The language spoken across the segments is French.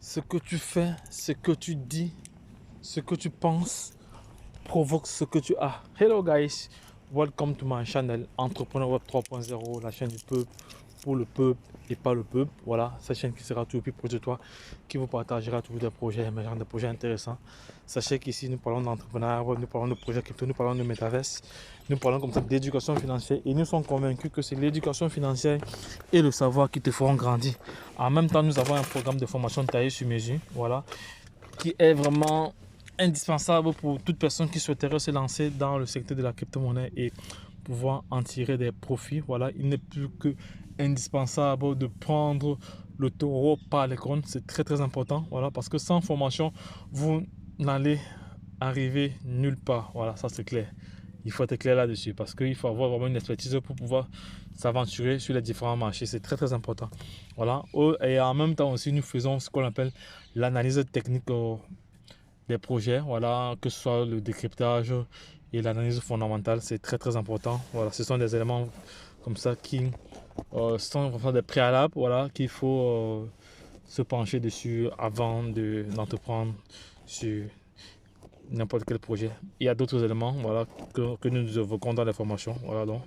Ce que tu fais, ce que tu dis, ce que tu penses provoque ce que tu as. Hello guys, welcome to my channel Entrepreneur Web 3.0, la chaîne du peuple pour le peuple et pas le peuple. Voilà, cette chaîne qui sera toujours plus proche de toi, qui vous partagera toujours des projets émergents, des projets intéressants. Sachez qu'ici nous parlons d'entrepreneuriat web, nous parlons de projets crypto, nous parlons de métaverse, nous parlons comme ça d'éducation financière et nous sommes convaincus que c'est l'éducation financière et le savoir qui te feront grandir. En même temps, nous avons un programme de formation taillé sur mesure, voilà, qui est vraiment indispensable pour toute personne qui souhaiterait se lancer dans le secteur de la crypto-monnaie et pouvoir en tirer des profits. Voilà, il n'est plus que indispensable de prendre le taureau par les cornes. C'est très très important. Voilà, parce que sans formation, vous n'allez arriver nulle part. Voilà, ça c'est clair. Il faut être clair là-dessus parce qu'il faut avoir vraiment une expertise pour pouvoir s'aventurer sur les différents marchés. C'est très très important. Voilà. Et en même temps aussi, nous faisons ce qu'on appelle l'analyse technique des projets. Voilà, que ce soit le décryptage et l'analyse fondamentale, c'est très très important. Voilà, ce sont des éléments comme ça qui sont vraiment des préalables. Voilà, qu'il faut se pencher dessus avant d'entreprendre sur n'importe quel projet. Il y a d'autres éléments, voilà, que nous évoquons dans les formations, voilà, donc,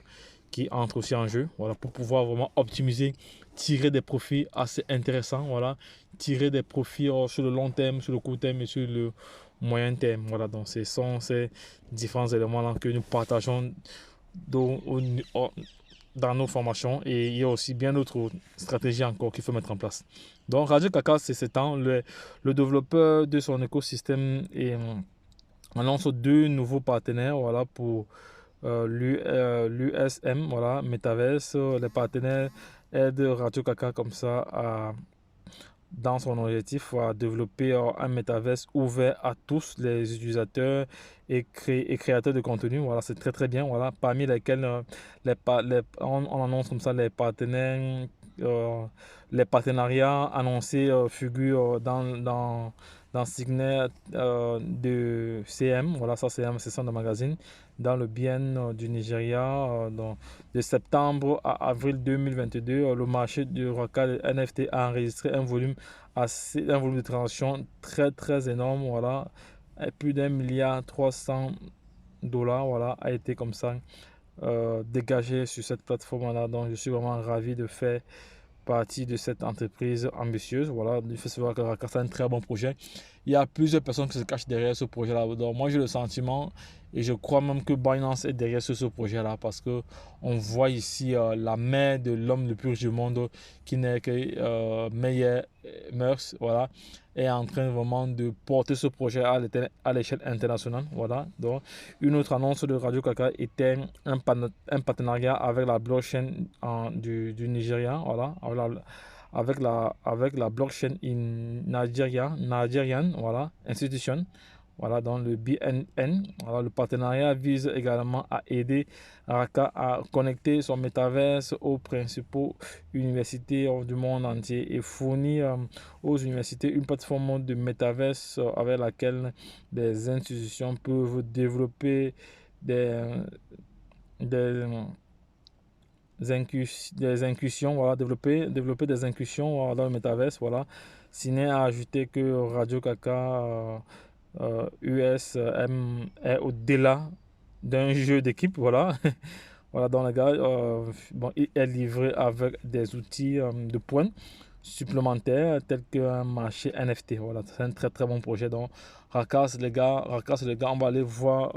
qui entrent aussi en jeu, voilà, pour pouvoir vraiment optimiser, tirer des profits assez intéressants, voilà, tirer des profits sur le long terme, sur le court terme et sur le moyen terme, voilà. Donc ce sont ces différents éléments là que nous partageons dans, dans nos formations, et il y a aussi bien d'autres stratégies encore qu'il faut mettre en place. Donc Radio Kaka, c'est ce temps, le développeur de son écosystème, et on lance deux nouveaux partenaires, voilà, pour l'USM, voilà, Metaverse. Les partenaires aident Radio Kaka comme ça dans son objectif à développer un Metaverse ouvert à tous les utilisateurs et créateurs de contenu. Voilà, c'est très très bien. Voilà, parmi lesquels on annonce comme ça les partenaires. Les partenariats annoncés figurent dans Signet de CM, voilà, ça c'est un session de magazine, dans le bien du Nigeria. De septembre à avril 2022, le marché du Raka NFT a enregistré un volume de transactions très très énorme, voilà, et plus d'1,3 milliard voilà, a été comme ça dégagé sur cette plateforme-là. Donc je suis vraiment ravi de faire partie de cette entreprise ambitieuse. Voilà, il faut savoir que Raka, c'est un très bon projet. Il y a plusieurs personnes qui se cachent derrière ce projet-là. Donc moi j'ai le sentiment, et je crois même que Binance est derrière ce projet-là, parce que on voit ici la main de l'homme le plus riche du monde, qui n'est que Meyer Meurs, voilà, est en train vraiment de porter ce projet à l'échelle internationale. Voilà. Donc une autre annonce de Radio Kaka était un partenariat avec la blockchain du Nigeria, voilà, avec la blockchain Nigerian, voilà, institution, voilà, dans le BNN. Voilà, le partenariat vise également à aider Raka à connecter son métaverse aux principaux universités du monde entier et fournir aux universités une plateforme de métaverse avec laquelle des institutions peuvent développer des, des, des incursions, voilà, développer des incursions dans le métaverse, voilà. Ciné a ajouté que Radio Kaka USM est au-delà d'un jeu d'équipe, voilà. Voilà, dans le gars, bon, il est livré avec des outils de pointe supplémentaires tels qu'un marché NFT. Voilà, c'est un très très bon projet. Donc, Raka, c'est les gars, on va aller voir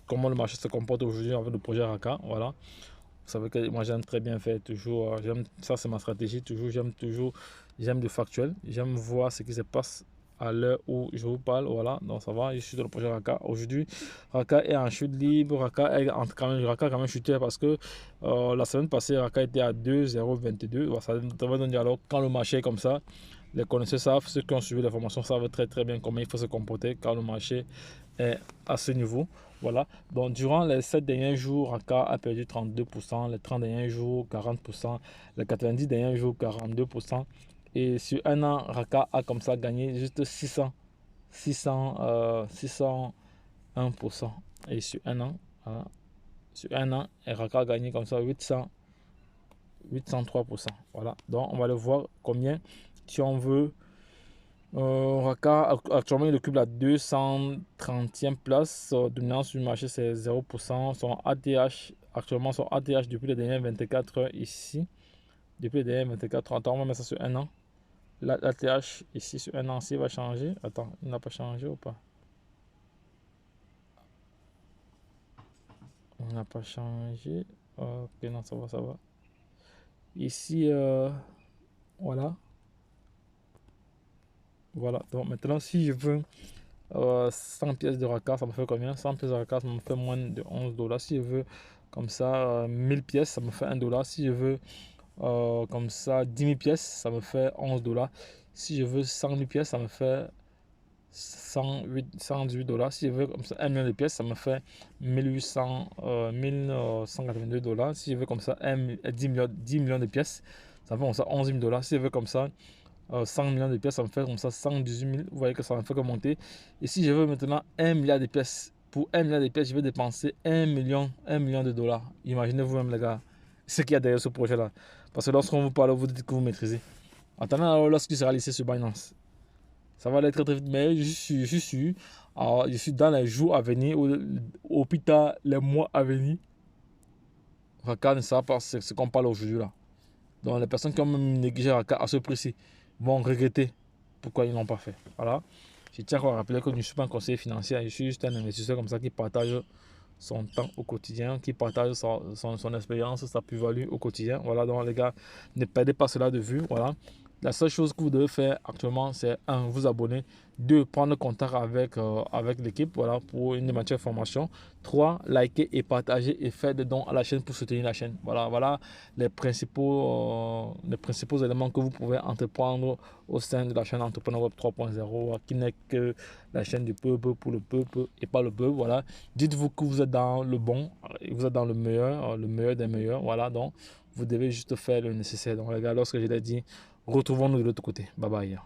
comment le marché se comporte aujourd'hui avec le projet Raka. Voilà. Vous savez que moi j'aime très bien faire toujours, ça c'est ma stratégie, j'aime le factuel, j'aime voir ce qui se passe à l'heure où je vous parle, voilà, donc ça va, je suis dans le projet Raka. Aujourd'hui, Raka est en chute libre, Raka a quand même chuté parce que la semaine passée, Raka était à 2,022, voilà, ça veut dire alors quand le marché est comme ça, les connaisseurs savent, ceux qui ont suivi la formation savent très très bien comment il faut se comporter quand le marché est à ce niveau. Voilà. Donc, durant les 7 derniers jours, Raka a perdu 32%, les 30 derniers jours, 40%, les 90 derniers jours, 42%. Et sur un an, Raka a comme ça gagné juste 601%. Et sur un an, voilà, sur un an, Raka a gagné comme ça 803%. Voilà. Donc, on va le voir combien, si on veut Raka, actuellement, il occupe la 230e place. Dominance du marché, c'est 0%. Son ATH, actuellement, son ATH depuis les dernières 24 heures ici. Depuis les dernières 24 heures. Attends, on va mettre ça sur un an. L'ATH ici sur un an, s'il va changer. Attends, il n'a pas changé ou pas? On n'a pas changé. Ok, non, ça va, ça va. Ici, voilà. Voilà. Donc maintenant, si je veux 100 pièces de Raka, ça me fait combien? 100 pièces de Raka, ça me fait moins de 11 dollars. Si je veux comme ça 1000 pièces, ça me fait 1 dollar. Si je veux comme ça 10 000 pièces, ça me fait 11 dollars. Si je veux 100 000 pièces, ça me fait 118 dollars. Si je veux comme ça 1 million de pièces, ça me fait 1182 dollars. Si je veux comme ça 10 millions de pièces, ça me fait comme ça 11 000 dollars. Si je veux comme ça 100 millions de pièces, ça me fait comme ça 118 000. Vous voyez que ça me fait que monter. Et si je veux maintenant 1 milliard de pièces, pour 1 milliard de pièces, je vais dépenser 1 million de dollars. Imaginez vous-même, les gars, ce qu'il y a derrière ce projet-là. Parce que lorsqu'on vous parle, vous dites que vous maîtrisez. Attendez, alors lorsqu'il sera laissé sur Binance, ça va aller très très vite. Mais je suis sûr, alors, je suis dans les jours à venir, au plus tard, les mois à venir. Raka ne sera pas ce qu'on parle aujourd'hui là. Donc les personnes qui ont même négligé Raka à ce prix-ci vont regretter pourquoi ils n'ont pas fait. Voilà. Je tiens à rappeler que je ne suis pas un conseiller financier, je suis juste un investisseur comme ça qui partage son temps au quotidien, qui partage son expérience, sa plus-value au quotidien. Voilà, donc les gars, ne perdez pas cela de vue. Voilà. La seule chose que vous devez faire actuellement, c'est un, vous abonner, deux, prendre contact avec l'équipe, voilà, pour une matière formation, trois, liker et partager et faire des dons à la chaîne pour soutenir la chaîne. Voilà, voilà les principaux éléments que vous pouvez entreprendre au sein de la chaîne Entrepreneur Web 3.0, qui n'est que la chaîne du peuple pour le peuple et pas le peuple. Voilà, dites-vous que vous êtes dans le bon, vous êtes dans le meilleur des meilleurs. Voilà, donc vous devez juste faire le nécessaire. Donc les gars, lorsque je l'ai dit, retrouvons-nous de l'autre côté. Bye bye.